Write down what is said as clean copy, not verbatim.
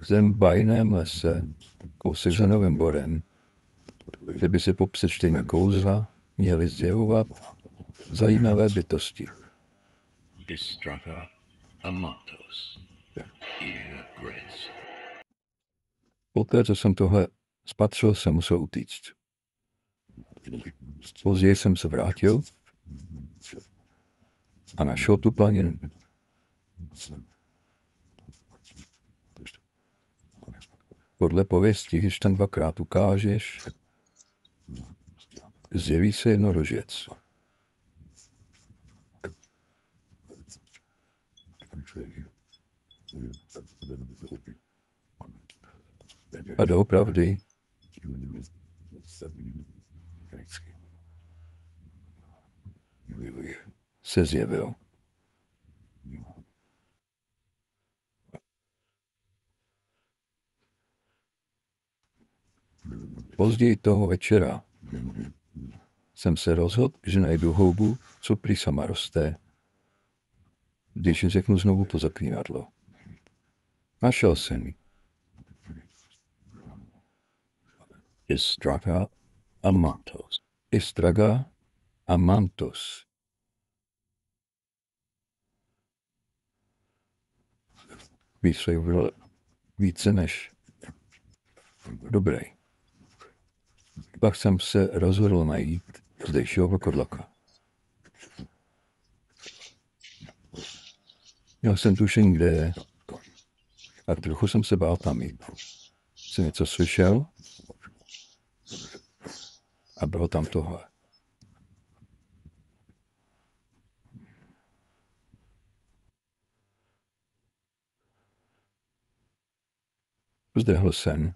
Jsem v bajném lese, kousek za Novým Borem, kde by se po přečtení kouzla měly zjevovat zajímavé bytosti. Distrata amatos. Ear grace. Poté, co jsem tohle spatřil, jsem musel utíct. Později jsem se vrátil a našel tu planinu. Podle pověsti, když tam dvakrát ukážeš, zjeví se jednorožec. A doopravdy se zjevil. Později toho večera jsem se rozhodl, že najdu houbu, co prý sama roste, když řeknu znovu to zaklínadlo. Našel jsem ji. Distrata amatos. Istraga amantos. Výsledek byl více než dobrý. Pak jsem se rozhodl najít zdejšího vlkodlaka. Měl jsem tušení, kde je, a trochu jsem se bál tam jít. Jsem něco slyšel a bylo tam tohle. Zdrhl jsem